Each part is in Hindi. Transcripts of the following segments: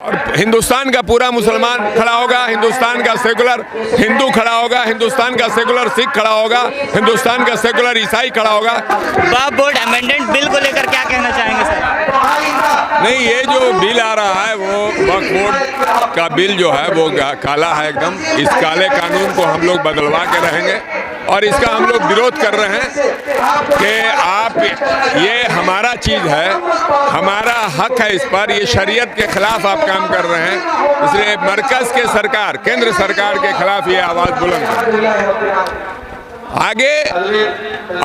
और हिंदुस्तान का पूरा मुसलमान खड़ा होगा, हिंदुस्तान का सेकुलर हिंदू खड़ा होगा, हिंदुस्तान का सेकुलर सिख खड़ा होगा, हिंदुस्तान का सेकुलर ईसाई खड़ा होगा। वक्फ बोर्ड अमेंडमेंट बिल को लेकर क्या कहना चाहेंगे सर? नहीं, ये जो बिल आ रहा है वो वक्फ बोर्ड का बिल जो है वो काला है एकदम। इस काले कानून को हम लोग बदलवा के रहेंगे और इसका हम लोग विरोध कर रहे हैं कि आप ये हमारा चीज़ है, हमारा हक है इस पर, ये शरीयत के खिलाफ आप काम कर रहे हैं। इसलिए मरकज़ के सरकार, केंद्र सरकार के खिलाफ ये आवाज़ बुलंद है। आगे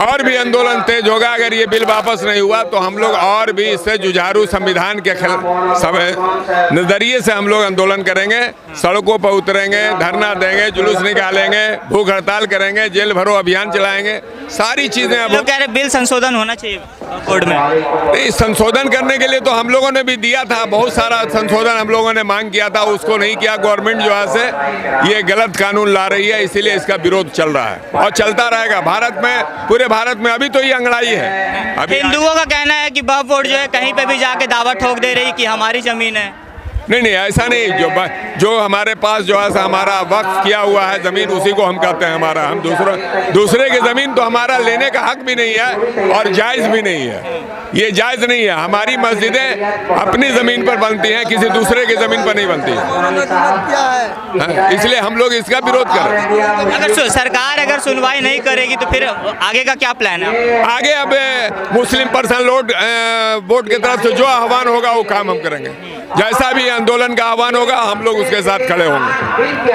और भी आंदोलन तेज होगा। अगर ये बिल वापस नहीं हुआ तो हम लोग और भी इससे जुझारू संविधान के नजरिए से हम लोग आंदोलन करेंगे, सड़कों पर उतरेंगे, धरना देंगे, जुलूस निकालेंगे, भूख हड़ताल करेंगे, जेल भरो अभियान चलाएंगे, सारी चीजें। अब लोग कह रहे बिल संशोधन होना चाहिए बोर्ड में। नहीं, संशोधन करने के लिए तो हम लोगों ने भी दिया था, बहुत सारा संशोधन हम लोगों ने मांग किया था, उसको नहीं किया। गवर्नमेंट जो है से ये गलत कानून ला रही है, इसीलिए इसका विरोध चल रहा है और चलता रहेगा। भारत में, पूरे भारत में अभी तो ये अंगड़ाई है। अभी हिंदुओं का कहना है कि वक्फ बोर्ड जो है कहीं पे भी जाके दावा ठोक दे रही कि हमारी जमीन है। नहीं, ऐसा नहीं। जो हमारे पास जो है हमारा वक्फ किया हुआ है जमीन, उसी को हम कहते हैं हमारा। हम दूसरे की जमीन तो हमारा लेने का हक भी नहीं है और जायज़ भी नहीं है। ये जायज़ नहीं है। हमारी मस्जिदें अपनी ज़मीन पर बनती हैं, किसी दूसरे की ज़मीन पर नहीं बनती है। इसलिए हम लोग इसका विरोध कर रहे हैं। अगर सरकार अगर सुनवाई नहीं करेगी तो फिर आगे का क्या प्लान है? आगे अब मुस्लिम पर्सनल बोर्ड की तरफ से जो आह्वान होगा वो काम हम करेंगे। जैसा भी आंदोलन का आह्वान होगा हम लोग उसके साथ खड़े होंगे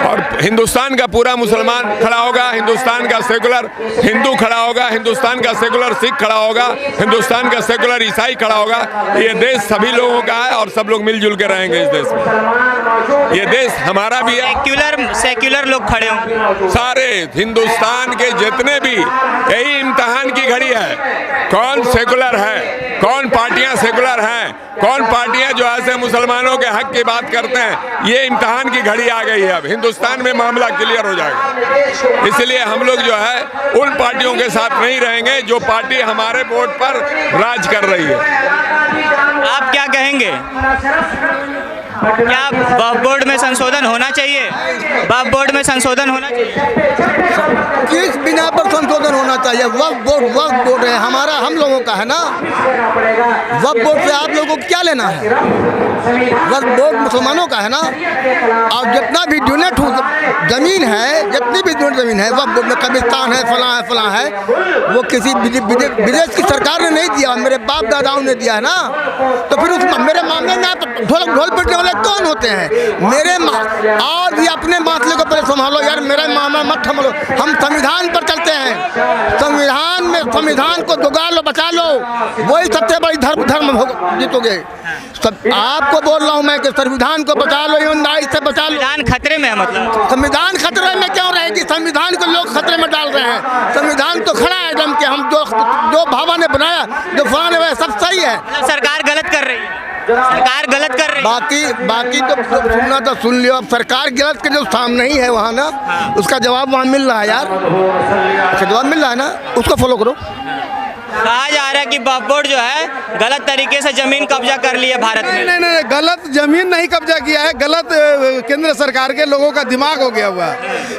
और हिंदुस्तान का पूरा मुसलमान खड़ा होगा, हिंदुस्तान का सेकुलर हिंदू खड़ा होगा, हिंदुस्तान का सेकुलर सिख खड़ा होगा, हिंदुस्तान का सेकुलर ईसाई खड़ा होगा। ये देश सभी लोगों का है और सब लोग मिलजुल के रहेंगे इस देश में। ये देश हमारा भी है। सेक्युलर लोग खड़े होंगे सारे हिंदुस्तान के जितने भी। यही इम्तिहान की घड़ी है, कौन सेकुलर है, कौन पार्टियां सेकुलर हैं, कौन पार्टियां जो है मुसलमानों के हक की बात करते हैं। ये इम्तिहान की घड़ी आ गई है। अब हिंदुस्तान में मामला क्लियर हो जाएगा। इसलिए हम लोग जो है उन पार्टियों के साथ नहीं रहेंगे जो पार्टी हमारे वोट पर राज कर रही है। आप क्या कहेंगे? क्या वक्फ बोर्ड में संशोधन होना चाहिए? वक्फ बोर्ड में संशोधन होना चाहिए। किस बिना पर संशोधन होना चाहिए? वक्फ बोर्ड है हमारा, हम लोगों का है ना। वक्फ बोर्ड से आप लोगों को क्या लेना है? वक्फ बोर्ड मुसलमानों का है ना। और जितना भी यूनिट जमीन है, जितनी भी यूनिट जमीन है वक्फ बोर्ड में, कब्रिस्तान है, फलां है, वो किसी विदेश की सरकार ने नहीं दिया, मेरे बाप दादाओं ने दिया है ना। तो फिर उस मेरे मामले में आप ढोल पिटने वाले कौन होते हैं? मेरे और भी अपने मामले को पहले संभालो यार, मेरा मामला मत संभालो। हम संविधान पर चलते हैं, संविधान में संविधान को दुगा लो, बचा लो, वही सबसे बड़ी धर्म जीतोगे। आपको बोल रहा हूँ मैं कि संविधान को बचा लो, ईमानदारी से बचा लो। संविधान खतरे में है, मतलब संविधान खतरे में क्यों रहेगी? संविधान को लोग खतरे में डाल रहे हैं। संविधान तो खड़ा है जम के। हम जो भाभा ने बनाया, जो फलाने वाला सब सही है। सरकार गलत कर रही है, सरकार गलत कर रही है। बाकी तो सुनना तो सुन लियो। अब सरकार गलत के जो सामने ही है वहाँ ना, उसका जवाब वहाँ मिल रहा है यार, उसका जवाब मिल रहा है ना, उसको फॉलो करो। कहा जा रहा है कि वक्फ बोर्ड जो है गलत तरीके से जमीन कब्जा कर ली है भारत में। नहीं, गलत जमीन नहीं कब्जा किया है, गलत केंद्र सरकार के लोगों का दिमाग हो गया हुआ है,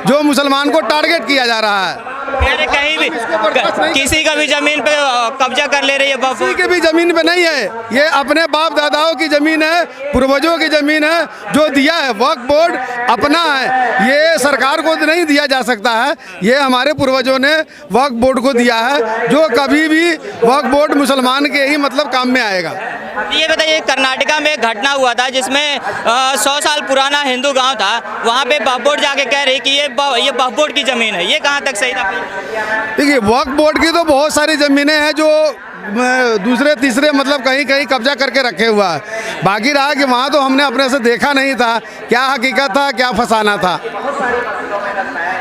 जो मुसलमान को टारगेट किया जा रहा है। कहीं भी किसी का भी जमीन पे कब्जा कर ले रही है। किसी की भी जमीन पे नहीं है, ये अपने बाप दादाओं की जमीन है, पूर्वजों की जमीन है, जो दिया है वक्फ बोर्ड अपना है। ये सरकार को नहीं दिया जा सकता है, ये हमारे पूर्वजों ने वक्फ बोर्ड को दिया है, जो कभी भी वक्फ बोर्ड मुसलमान के ही मतलब काम में आएगा। ये बताइए, कर्नाटका में एक घटना हुआ था जिसमें 100 साल पुराना हिंदू गांव था, वहाँ पे वक्फ बोर्ड जाके कह रही कि ये वक्फ बोर्ड की जमीन है। ये कहाँ तक सही था? देखिए, वक्फ बोर्ड की तो बहुत सारी ज़मीनें हैं जो दूसरे तीसरे मतलब कहीं कब्जा करके रखे हुआ है। बाकी रहा कि वहाँ तो हमने अपने से देखा नहीं था क्या हकीकत था, क्या फसाना था।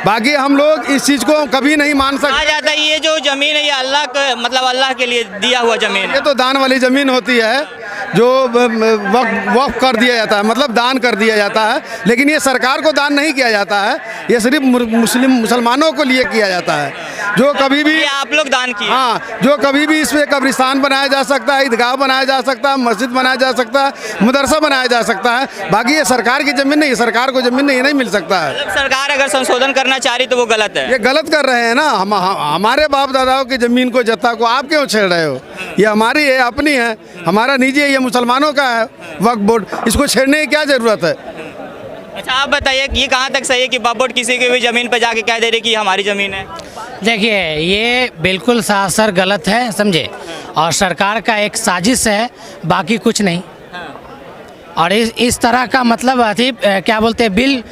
बाकी हम लोग इस चीज़ को कभी नहीं मान सकते। कहा जाता है ये जो ज़मीन है ये अल्लाह मतलब अल्लाह के लिए दिया हुआ ज़मीन है। ये तो दान वाली ज़मीन होती है, जो वक्फ कर दिया जाता है, मतलब दान कर दिया जाता है। लेकिन ये सरकार को दान नहीं किया जाता है, ये सिर्फ मुसलमानों को लिए किया जाता है। जो कभी भी ये आप लोग दान किए। हाँ, जो कभी भी इसमें कब्रिस्तान बनाया जा सकता है, ईदगाह बनाया जा सकता है, मस्जिद बनाया जा सकता है, मदरसा बनाया जा सकता है। बाकी ये सरकार की ज़मीन नहीं, सरकार को ज़मीन नहीं मिल सकता है। मतलब सरकार अगर संशोधन करना चाह रही तो वो गलत है। ये गलत कर रहे हैं ना। हमारे बाप दादाओं की ज़मीन को, जत्था को आप क्यों छेड़ रहे हो? ये हमारी है, अपनी है, हमारा निजी है, ये मुसलमानों का है वक्फ बोर्ड। इसको छेड़ने की क्या ज़रूरत है? अच्छा आप बताइए कि ये कहाँ तक सही है कि वक्फ बोर्ड किसी की भी ज़मीन पर जाके कह दे रही कि ये हमारी ज़मीन है? देखिए ये बिल्कुल सरासर गलत है, समझे, और सरकार का एक साजिश है, बाकी कुछ नहीं। और इस तरह का मतलब क्या बोलते हैं, बिल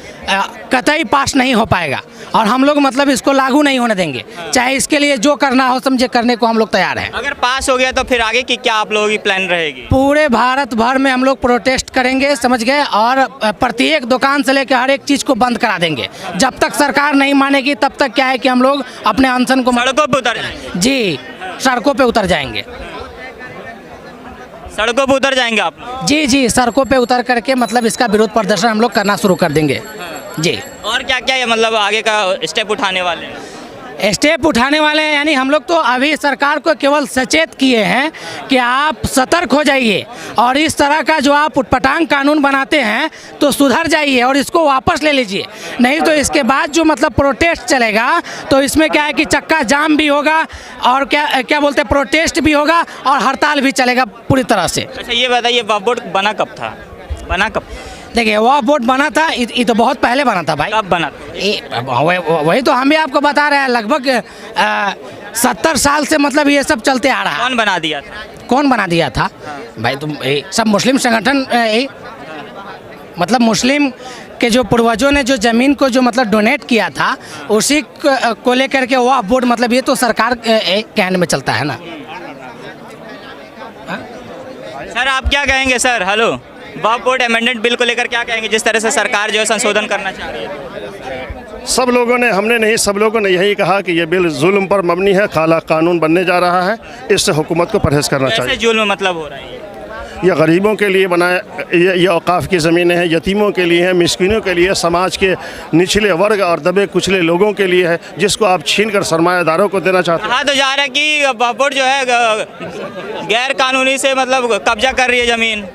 कतई पास नहीं हो पाएगा और हम लोग मतलब इसको लागू नहीं होने देंगे। चाहे इसके लिए जो करना हो, समझे, करने को हम लोग तैयार हैं। अगर पास हो गया तो फिर आगे की क्या आप लोगों की प्लान रहेगी? पूरे भारत भर में हम लोग प्रोटेस्ट करेंगे, समझ गए, और प्रत्येक दुकान से लेकर हर एक चीज़ को बंद करा देंगे। जब तक सरकार नहीं मानेगी तब तक क्या है कि हम लोग अपने अनशन को सड़कों पर उतर जाएंगे। जी, सड़कों पे उतर जाएंगे। सड़कों पर उतर जाएंगे आप लोग? जी, सड़कों पे उतर करके मतलब इसका विरोध प्रदर्शन हम लोग करना शुरू कर देंगे। जी। और क्या क्या है मतलब आगे का स्टेप उठाने वाले हैं? स्टेप उठाने वाले हैं, यानी हम लोग तो अभी सरकार को केवल सचेत किए हैं कि आप सतर्क हो जाइए और इस तरह का जो आप उटपटांग कानून बनाते हैं तो सुधर जाइए और इसको वापस ले लीजिए। नहीं तो इसके बाद जो मतलब प्रोटेस्ट चलेगा तो इसमें क्या है कि चक्का जाम भी होगा और क्या बोलते हैं, प्रोटेस्ट भी होगा और हड़ताल भी चलेगा पूरी तरह से। अच्छा ये बताइए वक्फ बोर्ड बना कब था? बना कब? देखिए वह बोर्ड बना था, ये तो बहुत पहले बना था भाई। कब बना? वही तो हम भी आपको बता रहे हैं, लगभग 70 साल से मतलब ये सब चलते आ रहा है। कौन बना दिया था? कौन बना दिया था भाई? तुम सब मुस्लिम संगठन, मतलब मुस्लिम के जो पूर्वजों ने जो ज़मीन को जो मतलब डोनेट किया था उसी को लेकर के वह बोर्ड, मतलब ये तो सरकार के कहने में चलता है ना। सर आप क्या कहेंगे सर? हेलो, वक्फ बोर्ड अमेंडमेंट बिल को लेकर क्या कहेंगे, जिस तरह से सरकार जो है संशोधन करना चाह रही है? सब लोगों ने, हमने नहीं, सब लोगों ने यही कहा कि ये बिल जुल्म पर मबनी है, काला कानून बनने जा रहा है। इससे हुकूमत को परहेज़ करना चाहिए। कैसे जुल्म मतलब हो रहा है? ये गरीबों के लिए बनाए, ये औकाफ की ज़मीनें हैं, यतीमों के लिए हैं, मिस्किनों के लिए, समाज के निचले वर्ग और दबे कुचले लोगों के लिए है, जिसको आप छीन कर सरमायादारों को देना चाहते हैं। कहा तो जा रहा है कि वक्फ बोर्ड जो है गैर कानूनी से मतलब कब्जा कर रही है ज़मीन।